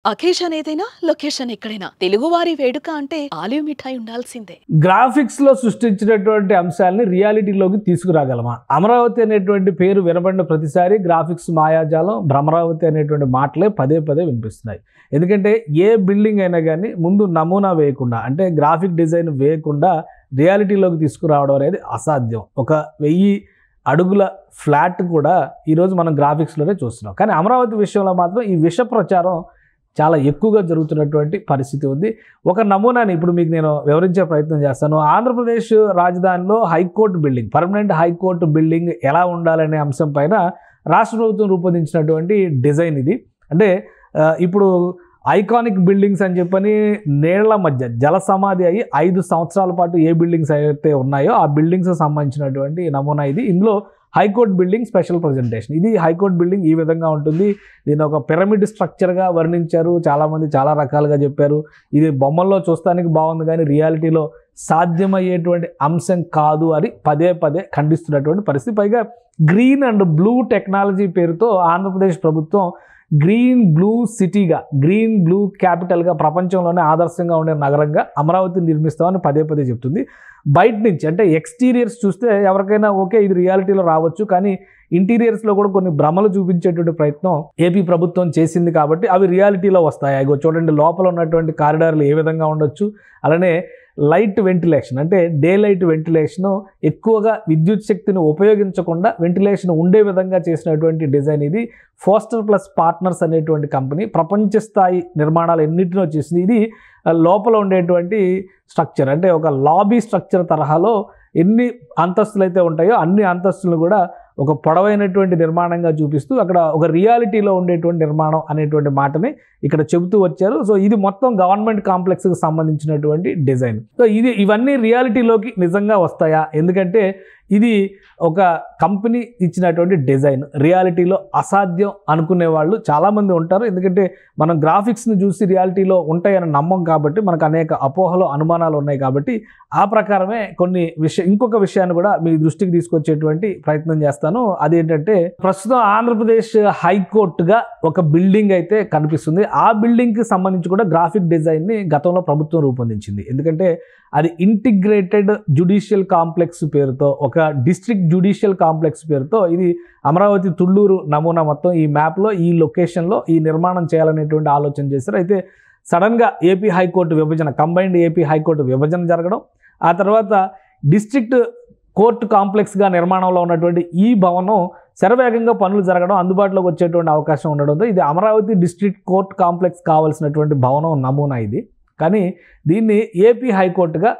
Occasion ఏదైనా location ఎక్కడైనా తెలుగువారి వేడుక అంటే ఆలివ్ మిఠాయి ఉండాల్సిందే. గ్రాఫిక్స్ లో సృష్టించినటువంటి అంశాలని రియాలిటీలోకి తీసుకురాగలమా? అమరావతి అనేటువంటి పేరు వినబడిన ప్రతిసారి గ్రాఫిక్స్ మాయాజాలం, భ్రమరావతి అనేటువంటి మాటలే పదే పదే వినిపిస్తున్నాయి. ఎందుకంటే ఏ బిల్డింగ్ అయినా కానీ ముందు నమూనా వేయకుండా, అంటే గ్రాఫిక్ డిజైన్ వేయకుండా రియాలిటీలోకి తీసుకురావడం అనేది అసాధ్యం. 1000 అడుగుల ఫ్లాట్ కూడా ఈరోజు మనం గ్రాఫిక్స్లోనే చూస్తున్నాం. కానీ అమరావతి విషయంలో మాత్రం ఈ విష ప్రచారం చాలా ఎక్కువగా జరుగుతున్నటువంటి పరిస్థితి ఉంది. ఒక నమూనాని ఇప్పుడు మీకు నేను వివరించే ప్రయత్నం చేస్తాను. ఆంధ్రప్రదేశ్ రాజధానిలో high court building, permanent high court building ఎలా ఉండాలనే అంశం పైన రాష్ట్ర ప్రభుత్వం రూపొందించినటువంటి డిజైన్ ఇది. అంటే ఇప్పుడు ఐకానిక్ బిల్డింగ్స్ అని చెప్పని నీళ్ల మధ్య జల సమాధి అయ్యి 5 సంవత్సరాల పాటు ఏ బిల్డింగ్స్ అయితే ఉన్నాయో ఆ బిల్డింగ్స్ సంబంధించినటువంటి నమూనా ఇది. ఇందులో హైకోర్టు బిల్డింగ్ స్పెషల్ ప్రజెంటేషన్. ఇది హైకోర్టు బిల్డింగ్ ఈ విధంగా ఉంటుంది. దీన్ని ఒక పిరమిడ్ స్ట్రక్చర్గా వర్ణించారు. చాలామంది చాలా రకాలుగా చెప్పారు. ఇది బొమ్మల్లో చూస్తానికి బాగుంది కానీ రియాలిటీలో సాధ్యమయ్యేటువంటి అంశం కాదు అని పదే పదే ఖండిస్తున్నటువంటి పరిస్థితి. పైగా గ్రీన్ అండ్ బ్లూ టెక్నాలజీ పేరుతో ఆంధ్రప్రదేశ్ ప్రభుత్వం గ్రీన్ బ్లూ సిటీగా, గ్రీన్ బ్లూ క్యాపిటల్గా, ప్రపంచంలోనే ఆదర్శంగా ఉండే నగరంగా అమరావతిని నిర్మిస్తామని పదే పదే చెప్తుంది. బయట నుంచి అంటే ఎక్స్టీరియర్స్ చూస్తే ఎవరికైనా ఓకే ఇది రియాలిటీలో రావచ్చు, కానీ ఇంటీరియర్స్లో కూడా కొన్ని భ్రమలు చూపించేటువంటి ప్రయత్నం ఏపీ ప్రభుత్వం చేసింది కాబట్టి అవి రియాలిటీలో వస్తాయి. అగో చూడండి, లోపల ఉన్నటువంటి కారిడార్లు ఏ విధంగా ఉండొచ్చు. అలానే లైట్ వెంటిలేషన్, అంటే డే లైట్ వెంటిలేషన్, ఎక్కువగా విద్యుత్ శక్తిని ఉపయోగించకుండా వెంటిలేషన్ ఉండే విధంగా చేసినటువంటి డిజైన్ ఇది. ఫోస్టర్ ప్లస్ పార్ట్నర్స్ అనేటువంటి కంపెనీ ప్రపంచ స్థాయి నిర్మాణాలు ఎన్నిటినో చేసింది. ఇది లోపల ఉండేటువంటి స్ట్రక్చర్ అంటే ఒక లాబీ స్ట్రక్చర్ తరహాలో ఎన్ని అంతస్తులు అయితే ఉంటాయో అన్ని అంతస్తులను కూడా ఒక పొడవైనటువంటి నిర్మాణంగా చూపిస్తూ అక్కడ ఒక రియాలిటీలో ఉండేటువంటి నిర్మాణం అనేటువంటి మాటని ఇక్కడ చెబుతూ వచ్చారు. సో ఇది మొత్తం గవర్నమెంట్ కాంప్లెక్స్కి సంబంధించినటువంటి డిజైన్. సో ఇవన్నీ రియాలిటీలోకి నిజంగా వస్తాయా? ఎందుకంటే ఇది ఒక కంపెనీ ఇచ్చినటువంటి డిజైన్, రియాలిటీలో అసాధ్యం అనుకునే వాళ్ళు చాలామంది ఉంటారు. ఎందుకంటే మనం గ్రాఫిక్స్ని చూసి రియాలిటీలో ఉంటాయని నమ్మం కాబట్టి మనకు అనేక అపోహలు, అనుమానాలు ఉన్నాయి కాబట్టి ఆ ప్రకారమే ఇంకొక విషయాన్ని కూడా మీ దృష్టికి తీసుకొచ్చేటువంటి ప్రయత్నం చేస్తాను. అదేంటంటే ప్రస్తుతం ఆంధ్రప్రదేశ్ హైకోర్టుగా ఒక బిల్డింగ్ అయితే కనిపిస్తుంది. ఆ బిల్డింగ్కి సంబంధించి కూడా గ్రాఫిక్ డిజైన్ని గతంలో ప్రభుత్వం రూపొందించింది. ఎందుకంటే అది ఇంటిగ్రేటెడ్ జ్యుడిషియల్ కాంప్లెక్స్ పేరుతో, ఒక డిస్ట్రిక్ట్ జ్యుడిషియల్ కాంప్లెక్స్ పేరుతో ఇది అమరావతి తుళ్ళూరు నమూనా మొత్తం ఈ మ్యాప్లో ఈ లొకేషన్లో ఈ నిర్మాణం చేయాలనేటువంటి ఆలోచన చేశారు. అయితే సడన్గా ఏపీ హైకోర్టు విభజన, కంబైన్డ్ ఏపీ హైకోర్టు విభజన జరగడం, ఆ తర్వాత డిస్ట్రిక్ట్ కోర్టు కాంప్లెక్స్గా నిర్మాణంలో ఉన్నటువంటి ఈ భవనం శరవేగంగా పనులు జరగడం, అందుబాటులోకి వచ్చేటువంటి అవకాశం ఉండడంతో ఇది అమరావతి డిస్ట్రిక్ట్ కోర్టు కాంప్లెక్స్ కావాల్సినటువంటి భవనం నమూనా ఇది. కానీ దీన్ని ఏపీ హైకోర్టుగా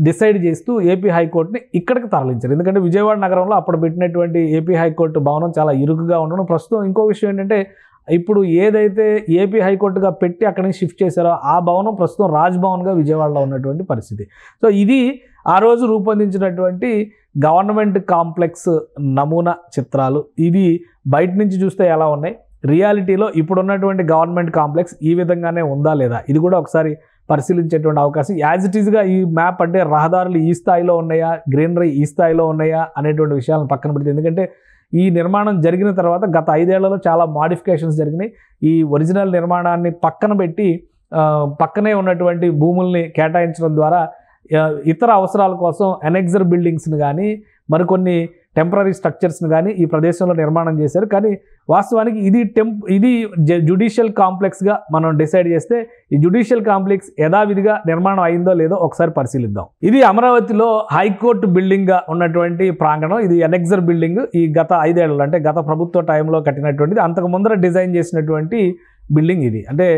డిసైడ్ చేస్తూ ఏపీ హైకోర్టుని ఇక్కడికి తరలించారు. ఎందుకంటే విజయవాడ నగరంలో అప్పుడు పెట్టినటువంటి ఏపీ హైకోర్టు భవనం చాలా ఇరుకుగా ఉండడం. ప్రస్తుతం ఇంకో విషయం ఏంటంటే ఇప్పుడు ఏదైతే ఏపీ హైకోర్టుగా పెట్టి అక్కడి నుంచి షిఫ్ట్ చేశారో ఆ భవనం ప్రస్తుతం రాజ్భవన్గా విజయవాడలో ఉన్నటువంటి పరిస్థితి. సో ఇది ఆ రోజు రూపొందించినటువంటి గవర్నమెంట్ కాంప్లెక్స్ నమూనా చిత్రాలు. ఇవి బయట నుంచి చూస్తే ఎలా ఉన్నాయి, రియాలిటీలో ఇప్పుడున్నటువంటి గవర్నమెంట్ కాంప్లెక్స్ ఈ విధంగానే ఉందా లేదా, ఇది కూడా ఒకసారి పరిశీలించేటువంటి అవకాశం. యాజ్ ఇట్ ఈస్గా ఈ మ్యాప్ అంటే రహదారులు ఈ స్థాయిలో ఉన్నాయా, గ్రీనరీ ఈ స్థాయిలో ఉన్నాయా అనేటువంటి విషయాలను పక్కన పెడితే, ఎందుకంటే ఈ నిర్మాణం జరిగిన తర్వాత గత 5 ఏళ్లలో చాలా మాడిఫికేషన్స్ జరిగినాయి. ఈ ఒరిజినల్ నిర్మాణాన్ని పక్కన పెట్టి పక్కనే ఉన్నటువంటి భూముల్ని కేటాయించడం ద్వారా ఇతర అవసరాల కోసం అనెక్సర్ బిల్డింగ్స్ని కానీ మరికొన్ని టెంపరీ స్ట్రక్చర్స్ని కానీ ఈ ప్రదేశంలో నిర్మాణం చేశారు. కానీ వాస్తవానికి ఇది జ్యుడిషియల్ కాంప్లెక్స్గా మనం డిసైడ్ చేస్తే ఈ జ్యుడిషియల్ కాంప్లెక్స్ యథావిధిగా నిర్మాణం అయిందో లేదో ఒకసారి పరిశీలిద్దాం. ఇది అమరావతిలో హైకోర్టు బిల్డింగ్గా ఉన్నటువంటి ప్రాంగణం. ఇది అనెక్సర్ బిల్డింగ్. ఈ గత 5 ఏళ్లలో అంటే గత ప్రభుత్వ టైంలో కట్టినటువంటిది. అంతకు ముందర డిజైన్ చేసినటువంటి బిల్డింగ్ ఇది. అంటే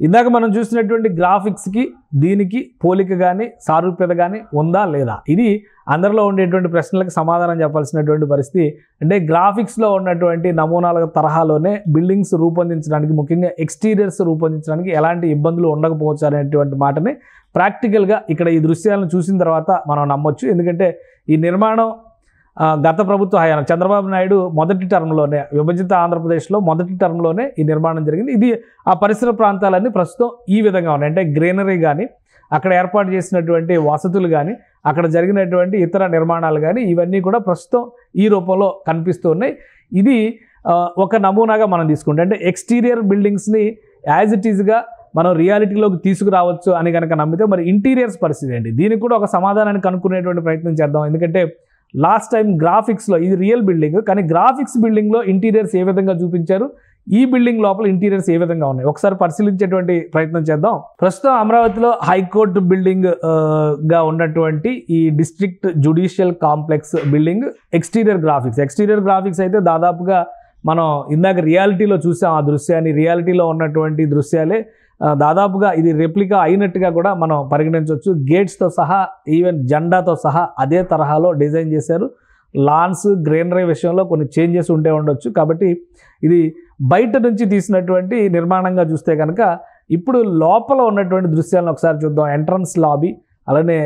ఇందాక మనం చూసినటువంటి గ్రాఫిక్స్కి దీనికి పోలిక కానీ సారూప్యత కానీ ఉందా లేదా, ఇది అందరిలో ఉండేటువంటి ప్రశ్నలకు సమాధానం చెప్పాల్సినటువంటి పరిస్థితి. అంటే గ్రాఫిక్స్లో ఉన్నటువంటి నమూనాల తరహాలోనే బిల్డింగ్స్ రూపొందించడానికి, ముఖ్యంగా ఎక్స్టీరియర్స్ రూపొందించడానికి ఎలాంటి ఇబ్బందులు ఉండకపోవచ్చు అనేటువంటి మాటని ప్రాక్టికల్గా ఇక్కడ ఈ దృశ్యాలను చూసిన తర్వాత మనం నమ్మొచ్చు. ఎందుకంటే ఈ నిర్మాణం గత ప్రభుత్వ హయాం చంద్రబాబు నాయుడు మొదటి టర్మ్లోనే, విభజిత ఆంధ్రప్రదేశ్లో మొదటి టర్మ్లోనే ఈ నిర్మాణం జరిగింది. ఇది ఆ పరిసర ప్రాంతాలన్నీ ప్రస్తుతం ఈ విధంగా ఉన్నాయి. అంటే గ్రీనరీ కానీ, అక్కడ ఏర్పాటు చేసినటువంటి వసతులు కానీ, అక్కడ జరిగినటువంటి ఇతర నిర్మాణాలు కానీ ఇవన్నీ కూడా ప్రస్తుతం ఈ రూపంలో కనిపిస్తూ ఉన్నాయి. ఇది ఒక నమూనాగా మనం తీసుకుంటే, అంటే ఎక్స్టీరియర్ బిల్డింగ్స్ని యాజ్ ఇట్ ఈజ్గా మనం రియాలిటీలోకి తీసుకురావచ్చు అని కనుక నమ్మితే మరి ఇంటీరియర్స్ పరిస్థితి ఏంటి? దీనికి కూడా ఒక సమాధానాన్ని కనుక్కునేటువంటి ప్రయత్నం చేద్దాం. ఎందుకంటే లాస్ట్ టైం గ్రాఫిక్స్లో ఇది రియల్ బిల్డింగ్, కానీ గ్రాఫిక్స్ బిల్డింగ్లో ఇంటీరియర్స్ ఏ విధంగా చూపించారు, ఈ బిల్డింగ్ లోపల ఇంటీరియర్స్ ఏ విధంగా ఉన్నాయి ఒకసారి పరిశీలించేటువంటి ప్రయత్నం చేద్దాం. ప్రస్తుతం అమరావతిలో హైకోర్టు బిల్డింగ్ గా ఉన్నటువంటి ఈ district judicial complex building exterior graphics అయితే దాదాపుగా మనం ఇందాక రియాలిటీలో చూసాం. ఆ దృశ్యాన్ని రియాలిటీలో ఉన్నటువంటి దృశ్యాలే దాదాపుగా ఇది రెప్లికా అయినట్టుగా కూడా మనం పరిగణించవచ్చు. గేట్స్తో సహా ఈవెన్ జెండాతో సహా అదే తరహాలో డిజైన్ చేశారు. లాన్స్ గ్రీనరీ విషయంలో కొన్ని చేంజెస్ ఉంటే ఉండొచ్చు. కాబట్టి ఇది బయట నుంచి తీసినటువంటి నిర్మాణంగా చూస్తే కనుక ఇప్పుడు లోపల ఉన్నటువంటి దృశ్యాలను ఒకసారి చూద్దాం. ఎంట్రన్స్ లాబీ, అలానే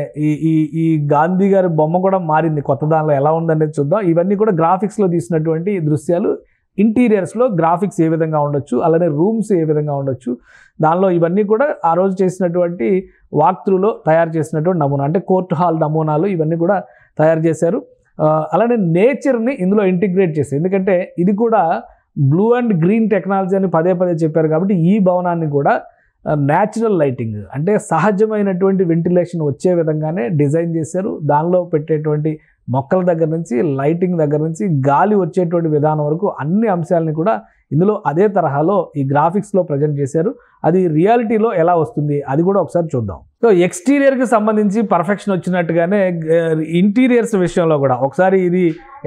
ఈ గాంధీ గారి బొమ్మ కూడా మారింది, కొత్త దానిలో ఎలా ఉందనేది చూద్దాం. ఇవన్నీ కూడా గ్రాఫిక్స్లో తీసినటువంటి దృశ్యాలు. ఇంటీరియర్స్లో గ్రాఫిక్స్ ఏ విధంగా ఉండొచ్చు, అలానే రూమ్స్ ఏ విధంగా ఉండొచ్చు, దానిలో ఇవన్నీ కూడా ఆ రోజు చేసినటువంటి వాక్ త్రూలో తయారు చేసినటువంటి నమూనా, అంటే కోర్టు హాల్ నమూనాలు ఇవన్నీ కూడా తయారు చేశారు. అలానే నేచర్ని ఇందులో ఇంటిగ్రేట్ చేశారు. ఎందుకంటే ఇది కూడా బ్లూ అండ్ గ్రీన్ టెక్నాలజీ అని పదే చెప్పారు. కాబట్టి ఈ భవనాన్ని కూడా న్యాచురల్ లైటింగ్, అంటే సహజమైనటువంటి వెంటిలేషన్ వచ్చే విధంగానే డిజైన్ చేశారు. దానిలో పెట్టేటువంటి మొక్కల దగ్గర నుంచి, లైటింగ్ దగ్గర నుంచి, గాలి వచ్చేటువంటి విధానం వరకు అన్ని అంశాలని కూడా ఇందులో అదే తరహాలో ఈ గ్రాఫిక్స్లో ప్రజెంట్ చేశారు. అది రియాలిటీలో ఎలా వస్తుంది అది కూడా ఒకసారి చూద్దాం. సో ఎక్స్టీరియర్కి సంబంధించి పర్ఫెక్షన్ వచ్చినట్టుగానే ఇంటీరియర్స్ విషయంలో కూడా ఒకసారి ఇది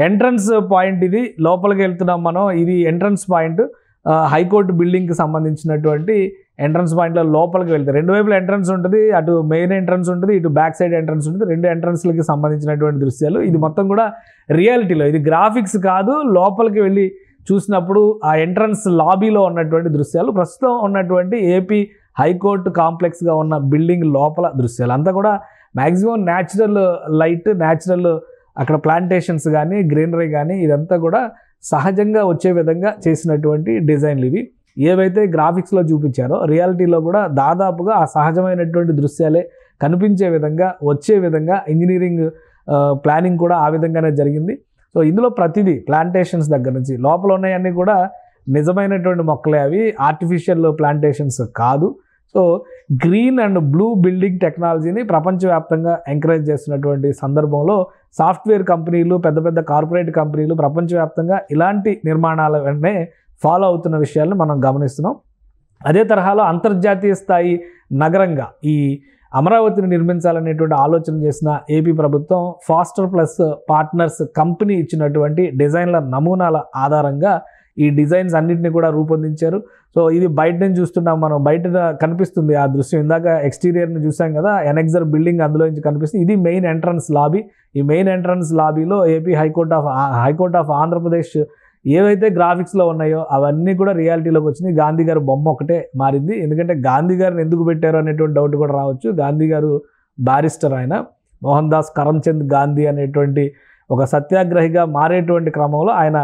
ఎంట్రన్స్ పాయింట్, ఇది లోపలికి వెళ్తున్నాం మనం, ఇది ఎంట్రన్స్ పాయింట్ హైకోర్టు బిల్డింగ్కి సంబంధించినటువంటి ఎంట్రన్స్ పాయింట్లో లోపలికి వెళ్తే రెండు వైపుల ఎంట్రన్స్ ఉంటుంది, అటు మెయిన్ ఎంట్రన్స్ ఉంటుంది, ఇటు బ్యాక్ సైడ్ ఎంట్రన్స్ ఉంటుంది. రెండు ఎంట్రన్స్లకి సంబంధించినటువంటి దృశ్యాలు. ఇది మొత్తం కూడా రియాలిటీలో, ఇది గ్రాఫిక్స్ కాదు. లోపలికి వెళ్ళి చూసినప్పుడు ఆ ఎంట్రన్స్ లాబీలో ఉన్నటువంటి దృశ్యాలు, ప్రస్తుతం ఉన్నటువంటి ఏపీ హైకోర్టు కాంప్లెక్స్గా ఉన్న బిల్డింగ్ లోపల దృశ్యాలు అంతా కూడా మ్యాక్సిమం న్యాచురల్ లైట్, న్యాచురల్ అక్కడ ప్లాంటేషన్స్ కానీ గ్రీనరీ కానీ ఇదంతా కూడా సహజంగా వచ్చే విధంగా చేసినటువంటి డిజైన్లు ఇవి. ఏవైతే గ్రాఫిక్స్లో చూపించారో రియాలిటీలో కూడా దాదాపుగా ఆ సహజమైనటువంటి దృశ్యాలే కనిపించే విధంగా, వచ్చే విధంగా ఇంజనీరింగ్ ప్లానింగ్ కూడా ఆ విధంగానే జరిగింది. సో ఇందులో ప్రతిదీ ప్లాంటేషన్స్ దగ్గర నుంచి లోపల ఉన్నాయన్నీ కూడా నిజమైనటువంటి మొక్కలే, అవి ఆర్టిఫిషియల్ ప్లాంటేషన్స్ కాదు. So green and blue building టెక్నాలజీని ప్రపంచవ్యాప్తంగా ఎంకరేజ్ చేస్తున్నటువంటి సందర్భంలో సాఫ్ట్వేర్ కంపెనీలు, పెద్ద కార్పొరేట్ కంపెనీలు ప్రపంచవ్యాప్తంగా ఇలాంటి నిర్మాణాల వెంటనే ఫాలో అవుతున్న విషయాలను మనం గమనిస్తున్నాం. అదే తరహాలో అంతర్జాతీయ స్థాయి నగరంగా ఈ అమరావతిని నిర్మించాలనేటువంటి ఆలోచన చేసిన ఏపీ ప్రభుత్వం ఫాస్టర్ ప్లస్ పార్ట్నర్స్ కంపెనీ ఇచ్చినటువంటి డిజైన్ల నమూనాల ఆధారంగా ఈ డిజైన్స్ అన్నింటినీ కూడా రూపొందించారు. సో ఇది బయట నుంచి చూస్తున్నాం మనం, బయట కనిపిస్తుంది ఆ దృశ్యం. ఇందాక ఎక్స్టీరియర్ని చూసాం కదా, ఎనెక్సర్ బిల్డింగ్ అందులో నుంచి కనిపిస్తుంది. ఇది మెయిన్ ఎంట్రన్స్ లాబీ. ఈ మెయిన్ ఎంట్రన్స్ లాబీలో ఏపీ హైకోర్ట్ ఆఫ్ ఆంధ్రప్రదేశ్ ఏవైతే గ్రాఫిక్స్లో ఉన్నాయో అవన్నీ కూడా రియాలిటీలోకి వచ్చినాయి. గాంధీ గారు బొమ్మ ఒకటే మారింది. ఎందుకంటే గాంధీ గారిని ఎందుకు పెట్టారు అనేటువంటి డౌట్ కూడా రావచ్చు. గాంధీ గారు బారిస్టర్, ఆయన మోహన్ దాస్ కరమ్చంద్ గాంధీ అనేటువంటి ఒక సత్యాగ్రహిగా మారేటువంటి క్రమంలో ఆయన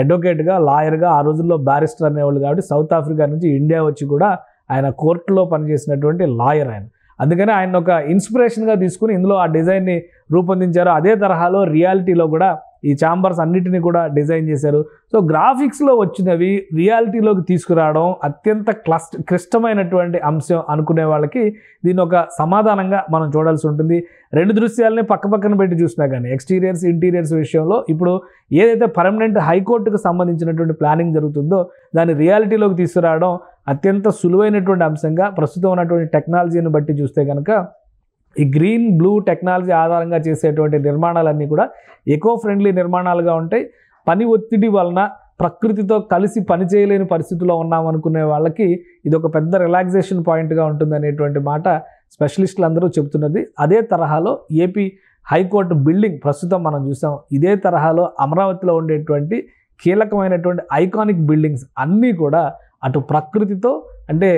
అడ్వకేట్గా, లాయర్గా, ఆ రోజుల్లో బారిస్టర్ అనేవాళ్ళు కాబట్టి సౌత్ ఆఫ్రికా నుంచి ఇండియా వచ్చి కూడా ఆయన కోర్టులో పనిచేసినటువంటి లాయర్ ఆయన. అందుకని ఆయన ఒక ఇన్స్పిరేషన్గా తీసుకుని ఇందులో ఆ డిజైన్ని రూపొందించారు. అదే తరహాలో రియాలిటీలో కూడా ఈ ఛాంబర్స్ అన్నిటిని కూడా డిజైన్ చేశారు. సో గ్రాఫిక్స్లో వచ్చినవి రియాలిటీలోకి తీసుకురావడం అత్యంత క్లిష్టమైనటువంటి అంశం అనుకునే వాళ్ళకి దీని ఒక సమాధానంగా మనం చూడాల్సి ఉంటుంది. రెండు దృశ్యాలని పక్కన పెట్టి చూసినా కానీ ఎక్స్టీరియర్స్, ఇంటీరియర్స్ విషయంలో ఇప్పుడు ఏదైతే పర్మనెంట్ హైకోర్టుకు సంబంధించినటువంటి ప్లానింగ్ జరుగుతుందో దాన్ని రియాలిటీలోకి తీసుకురావడం అత్యంత సులువైనటువంటి అంశంగా ప్రస్తుతం ఉన్నటువంటి టెక్నాలజీని బట్టి చూస్తే కనుక ఈ గ్రీన్ బ్లూ టెక్నాలజీ ఆధారంగా చేసేటువంటి నిర్మాణాలన్నీ కూడా ఎకో ఫ్రెండ్లీ నిర్మాణాలుగా ఉంటాయి. పని ఒత్తిడి వలన ప్రకృతితో కలిసి పనిచేయలేని పరిస్థితిలో ఉన్నామనుకునే వాళ్ళకి ఇది ఒక పెద్ద రిలాక్సేషన్ పాయింట్గా ఉంటుంది అనేటువంటి మాట స్పెషలిస్టులు అందరూ చెబుతున్నది. అదే తరహాలో ఏపీ హైకోర్టు బిల్డింగ్ ప్రస్తుతం మనం చూసాం. ఇదే తరహాలో అమరావతిలో ఉండేటువంటి కీలకమైనటువంటి ఐకానిక్ బిల్డింగ్స్ అన్నీ కూడా అటు ప్రకృతితో, అంటే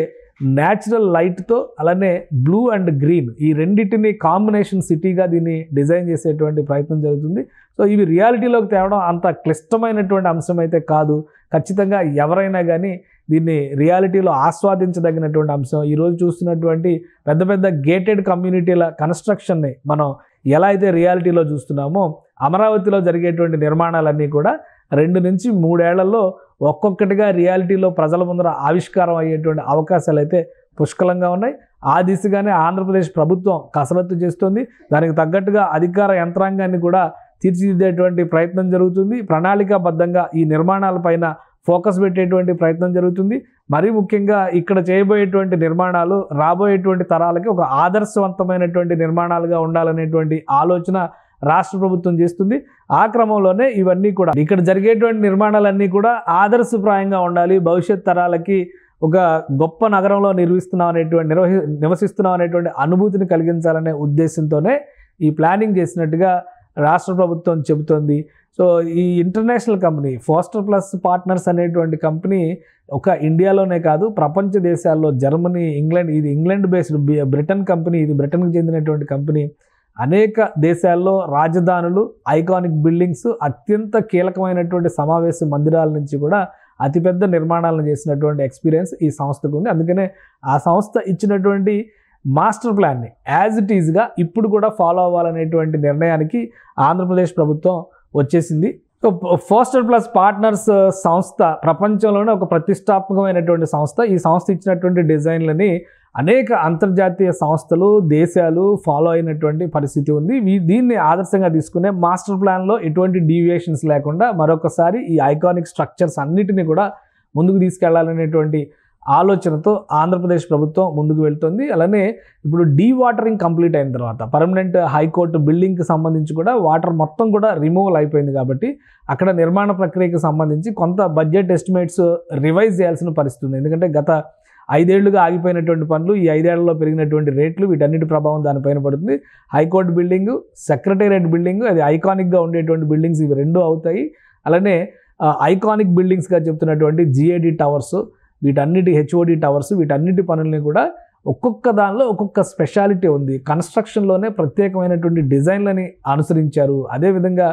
న్యాచురల్ లైట్తో, అలానే బ్లూ అండ్ గ్రీన్ ఈ రెండింటిని కాంబినేషన్ సిటీగా దీన్ని డిజైన్ చేసేటువంటి ప్రయత్నం జరుగుతుంది. సో ఇవి రియాలిటీలోకి తేవడం అంత క్లిష్టమైనటువంటి అంశం అయితే కాదు. ఖచ్చితంగా ఎవరైనా కానీ దీన్ని రియాలిటీలో ఆస్వాదించదగినటువంటి అంశం. ఈరోజు చూస్తున్నటువంటి పెద్ద గేటెడ్ కమ్యూనిటీల కన్స్ట్రక్షన్ని మనం ఎలా అయితే రియాలిటీలో చూస్తున్నామో అమరావతిలో జరిగేటువంటి నిర్మాణాలన్నీ కూడా 2 నుంచి 3 ఏళ్లలో ఒక్కొక్కటిగా రియాలిటీలో ప్రజల ముందర ఆవిష్కారం అయ్యేటువంటి అవకాశాలు అయితే పుష్కలంగా ఉన్నాయి. ఆ దిశగానే ఆంధ్రప్రదేశ్ ప్రభుత్వం కసరత్తు చేస్తుంది. దానికి తగ్గట్టుగా అధికార యంత్రాంగాన్ని కూడా తీర్చిదిద్దేటువంటి ప్రయత్నం జరుగుతుంది. ప్రణాళికాబద్ధంగా ఈ నిర్మాణాలపైన ఫోకస్ పెట్టేటువంటి ప్రయత్నం జరుగుతుంది. మరీ ముఖ్యంగా ఇక్కడ చేయబోయేటువంటి నిర్మాణాలు రాబోయేటువంటి తరాలకి ఒక ఆదర్శవంతమైనటువంటి నిర్మాణాలుగా ఉండాలనేటువంటి ఆలోచన రాష్ట్ర ప్రభుత్వం చేస్తుంది. ఆ క్రమంలోనే ఇవన్నీ కూడా ఇక్కడ జరిగేటువంటి నిర్మాణాలన్నీ కూడా ఆదర్శప్రాయంగా ఉండాలి, భవిష్యత్ తరాలకి ఒక గొప్ప నగరంలో నివసిస్తున్నాం అనేటువంటి అనుభూతిని కలిగించాలనే ఉద్దేశంతోనే ఈ ప్లానింగ్ చేసినట్టుగా రాష్ట్ర ప్రభుత్వం చెబుతోంది. సో ఈ international company foster plus partners అనేటువంటి కంపెనీ ఒక ఇండియాలోనే కాదు, ప్రపంచ దేశాల్లో జర్మనీ, ఇంగ్లాండ్, ఇది ఇంగ్లాండ్ బేస్డ్ బ్రిటన్ కంపెనీ, ఇది బ్రిటన్కి చెందినటువంటి కంపెనీ. అనేక దేశాల్లో రాజధానులు, ఐకానిక్ బిల్డింగ్స్, అత్యంత కీలకమైనటువంటి సమావేశ మందిరాల నుంచి కూడా అతిపెద్ద నిర్మాణాలను చేసినటువంటి ఎక్స్పీరియన్స్ ఈ సంస్థకు ఉంది. అందుకనే ఆ సంస్థ ఇచ్చినటువంటి మాస్టర్ ప్లాన్ని యాజ్ ఇట్ ఈజ్గా ఇప్పుడు కూడా ఫాలో అవ్వాలనేటువంటి నిర్ణయానికి ఆంధ్రప్రదేశ్ ప్రభుత్వం వచ్చేసింది. సో ఫోస్టర్ ప్లస్ పార్ట్నర్స్ సంస్థ ప్రపంచంలోనే ఒక ప్రతిష్టాత్మకమైనటువంటి సంస్థ. ఈ సంస్థ ఇచ్చినటువంటి డిజైన్లని అనేక అంతర్జాతీయ సంస్థలు, దేశాలు ఫాలో అయినటువంటి పరిస్థితి ఉంది. దీన్ని ఆదర్శంగా తీసుకునే మాస్టర్ ప్లాన్లో ఎటువంటి డీవియేషన్స్ లేకుండా మరొకసారి ఈ ఐకానిక్ స్ట్రక్చర్స్ అన్నిటినీ కూడా ముందుకు తీసుకెళ్లాలనేటువంటి ఆలోచనతో ఆంధ్రప్రదేశ్ ప్రభుత్వం ముందుకు వెళ్తుంది. అలానే ఇప్పుడు డీవాటరింగ్ కంప్లీట్ అయిన తర్వాత పర్మనెంట్ హైకోర్టు బిల్డింగ్కి సంబంధించి కూడా వాటర్ మొత్తం కూడా రిమూవల్ అయిపోయింది కాబట్టి అక్కడ నిర్మాణ ప్రక్రియకి సంబంధించి కొంత బడ్జెట్ ఎస్టిమేట్స్ రివైజ్ చేయాల్సిన పరిస్థితి ఉంది. ఎందుకంటే గత 5 ఏళ్లుగా ఆగిపోయినటువంటి పనులు, ఈ 5 ఏళ్లలో పెరిగినటువంటి రేట్లు, వీటన్నిటి ప్రభావం దానిపైన పడుతుంది. హైకోర్టు బిల్డింగు, సెక్రటేరియట్ బిల్డింగు, అది ఐకానిక్గా ఉండేటువంటి బిల్డింగ్స్, ఇవి రెండు అవుతాయి. అలానే ఐకానిక్ బిల్డింగ్స్గా చెప్తున్నటువంటి జిఏడి టవర్స్, వీటన్నిటి హెచ్ఓడి టవర్స్, వీటన్నిటి పనుల్ని కూడా ఒక్కొక్క దానిలో ఒక్కొక్క స్పెషాలిటీ ఉంది. కన్స్ట్రక్షన్లోనే ప్రత్యేకమైనటువంటి డిజైన్లని అనుసరించారు. అదేవిధంగా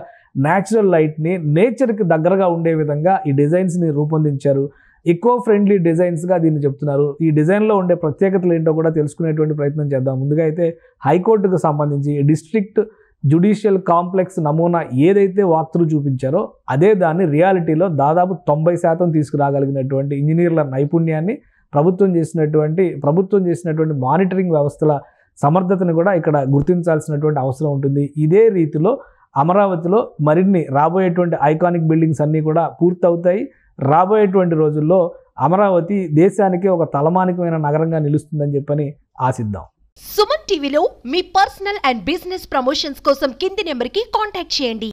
న్యాచురల్ లైట్ని నేచర్కి దగ్గరగా ఉండే విధంగా ఈ డిజైన్స్ని రూపొందించారు. ఈకో ఫ్రెండ్లీ డిజైన్స్గా దీన్ని చెప్తున్నారు. ఈ డిజైన్లో ఉండే ప్రత్యేకతలు ఏంటో కూడా తెలుసుకునేటువంటి ప్రయత్నం చేద్దాం. ముందుగా అయితే హైకోర్టుకు సంబంధించి డిస్ట్రిక్ట్ జ్యుడిషియల్ కాంప్లెక్స్ నమూనా ఏదైతే వాక్తులు చూపించారో అదే దాన్ని రియాలిటీలో దాదాపు 90% తీసుకురాగలిగినటువంటి ఇంజనీర్ల నైపుణ్యాన్ని, ప్రభుత్వం చేసినటువంటి మానిటరింగ్ వ్యవస్థల సమర్థతను కూడా ఇక్కడ గుర్తించాల్సినటువంటి అవసరం ఉంటుంది. ఇదే రీతిలో అమరావతిలో మరిన్ని రాబోయేటువంటి ఐకానిక్ బిల్డింగ్స్ అన్నీ కూడా పూర్తవుతాయి. రాబోయేటువంటి రోజుల్లో అమరావతి దేశానికి ఒక తలమానికమైన నగరంగా నిలుస్తుందని చెప్పని ఆశిద్దాం. సుమన్ టీవీలో మీ పర్సనల్ అండ్ బిజినెస్ ప్రమోషన్స్ కోసం కింది నెంబర్కి కాంటాక్ట్ చేయండి.